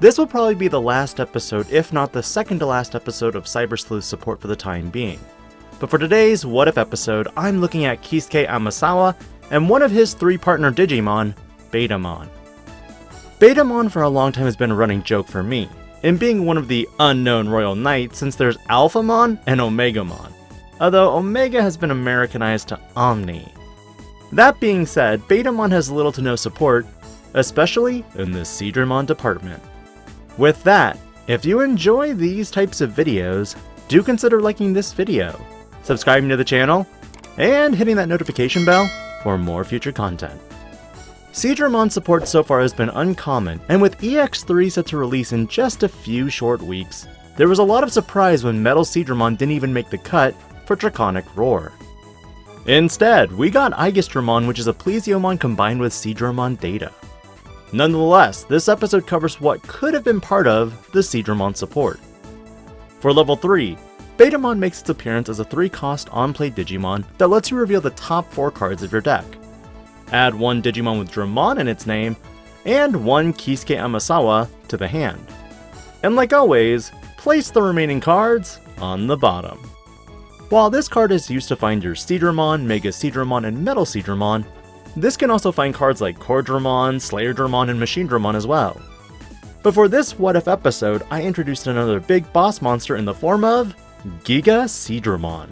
This will probably be the last episode, if not the second to last episode of Cyber Sleuth support for the time being. But for today's What If episode, I'm looking at Keisuke Amasawa and one of his 3 partner Digimon, Betamon. Betamon for a long time has been a running joke for me, in being one of the unknown Royal Knights since there's Alphamon and Omegamon, although Omega has been Americanized to Omni. That being said, Betamon has little to no support, especially in the Seadramon department. With that, if you enjoy these types of videos, do consider liking this video, subscribing to the channel, and hitting that notification bell for more future content. Seadramon support so far has been uncommon, and with EX3 set to release in just a few short weeks, there was a lot of surprise when MetalSeadramon didn't even make the cut for Draconic Roar. Instead, we got Gigaseadramon, which is a Plesiomon combined with Seadramon data. Nonetheless, this episode covers what could have been part of the Seadramon support. For level 3, Betamon makes its appearance as a 3-cost on-play Digimon that lets you reveal the top 4 cards of your deck. Add 1 Digimon with Dramon in its name, and 1 Keisuke Amasawa to the hand. And like always, place the remaining cards on the bottom. While this card is used to find your Seadramon, MegaSeadramon, and MetalSeadramon, this can also find cards like Seadramon, Slayerdramon, and MachineDramon as well. But for this What If episode, I introduced another big boss monster in the form of Gigaseadramon.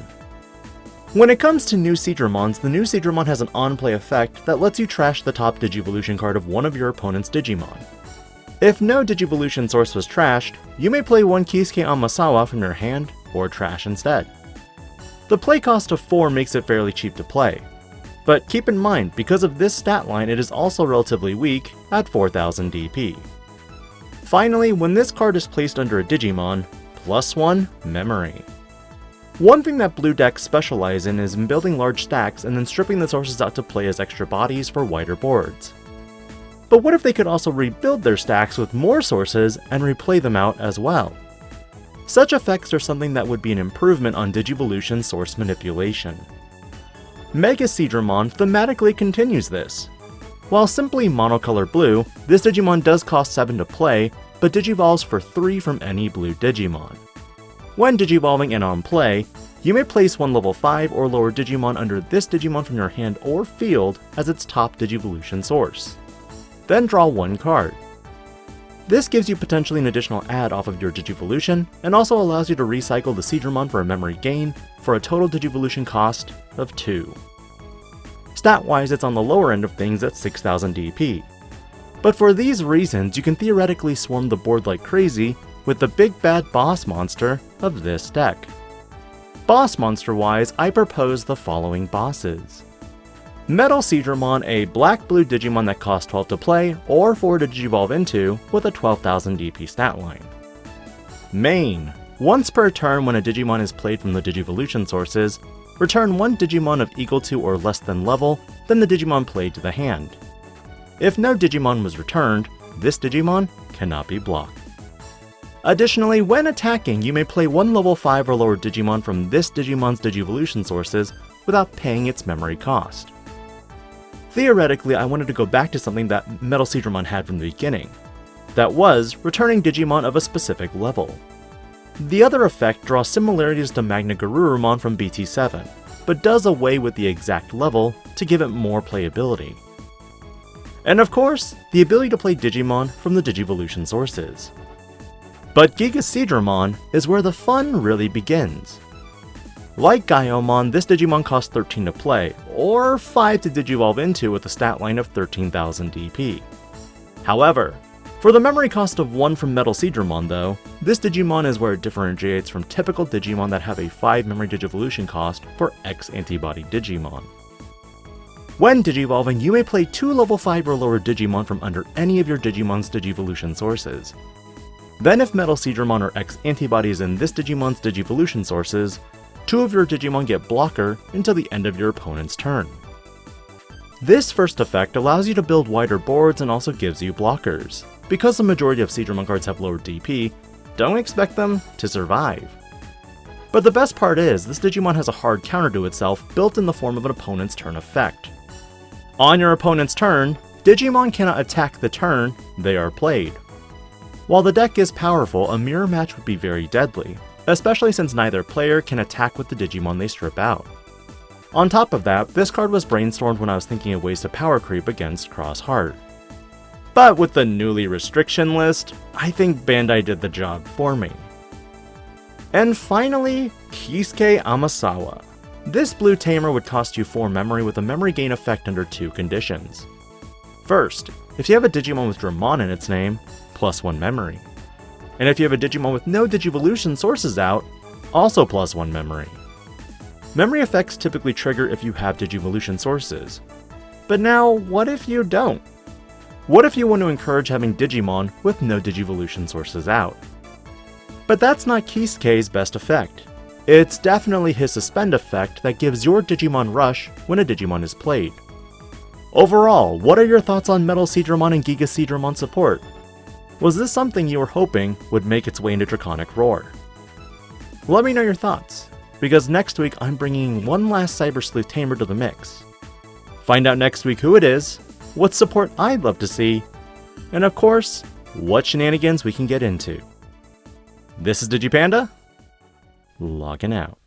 When it comes to new Seadramons, the new Seadramon has an on-play effect that lets you trash the top Digivolution card of one of your opponent's Digimon. If no Digivolution source was trashed, you may play 1 Keisuke Amasawa from your hand or trash instead. The play cost of 4 makes it fairly cheap to play, but keep in mind, because of this stat line, it is also relatively weak at 4000 DP. Finally, when this card is placed under a Digimon, +1 memory. One thing that blue decks specialize in is in building large stacks and then stripping the sources out to play as extra bodies for wider boards. But what if they could also rebuild their stacks with more sources and replay them out as well? Such effects are something that would be an improvement on Digivolution Source Manipulation. MegaSeadramon thematically continues this. While simply monocolor blue, this Digimon does cost 7 to play, but digivolves for 3 from any blue Digimon. When digivolving and on play, you may place 1 level 5 or lower Digimon under this Digimon from your hand or field as its top Digivolution source. Then draw 1 card. This gives you potentially an additional add off of your Digivolution, and also allows you to recycle the Seadramon for a memory gain for a total Digivolution cost of 2. Stat-wise, it's on the lower end of things at 6000 DP. But for these reasons, you can theoretically swarm the board like crazy with the big bad boss monster of this deck. Boss monster-wise, I propose the following bosses. MetalSeadramon, a black-blue Digimon that costs 12 to play, or 4 to digivolve into, with a 12,000 DP stat line. Main. Once per turn when a Digimon is played from the Digivolution sources, return 1 Digimon of equal to or less than level than the Digimon played to the hand. If no Digimon was returned, this Digimon cannot be blocked. Additionally, when attacking, you may play 1 level 5 or lower Digimon from this Digimon's Digivolution sources without paying its memory cost. Theoretically, I wanted to go back to something that MetalSeadramon had from the beginning. That was, returning Digimon of a specific level. The other effect draws similarities to MagnaGarurumon from BT7, but does away with the exact level to give it more playability. And of course, the ability to play Digimon from the Digivolution sources. But Gigaseadramon is where the fun really begins. Like Gaiomon, this Digimon costs 13 to play, or 5 to digivolve into with a stat line of 13,000 DP. However, for the memory cost of 1 from MetalSeadramon though, this Digimon is where it differentiates from typical Digimon that have a 5 memory digivolution cost for X-Antibody Digimon. When digivolving, you may play 2 level 5 or lower Digimon from under any of your Digimon's Digivolution sources. Then if MetalSeadramon or X-Antibody is in this Digimon's Digivolution sources, 2 of your Digimon get blocker until the end of your opponent's turn. This first effect allows you to build wider boards and also gives you blockers. Because the majority of Seadramon cards have lower DP, don't expect them to survive. But the best part is, this Digimon has a hard counter to itself built in the form of an opponent's turn effect. On your opponent's turn, Digimon cannot attack the turn they are played. While the deck is powerful, a mirror match would be very deadly, especially since neither player can attack with the Digimon they strip out. On top of that, this card was brainstormed when I was thinking of ways to power creep against Cross Heart. But with the newly restriction list, I think Bandai did the job for me. And finally, Keisuke Amasawa. This blue tamer would cost you 4 memory with a memory gain effect under 2 conditions. First, if you have a Digimon with Dramon in its name, +1 memory. And if you have a Digimon with no Digivolution sources out, also +1 memory. Memory effects typically trigger if you have Digivolution sources. But now, what if you don't? What if you want to encourage having Digimon with no Digivolution sources out? But that's not Keisuke's best effect. It's definitely his suspend effect that gives your Digimon rush when a Digimon is played. Overall, what are your thoughts on MetalSeadramon and Gigaseadramon support? Was this something you were hoping would make its way into Draconic Roar? Let me know your thoughts, because next week I'm bringing one last Cyber Sleuth Tamer to the mix. Find out next week who it is, what support I'd love to see, and of course, what shenanigans we can get into. This is Digi-Panda, logging out.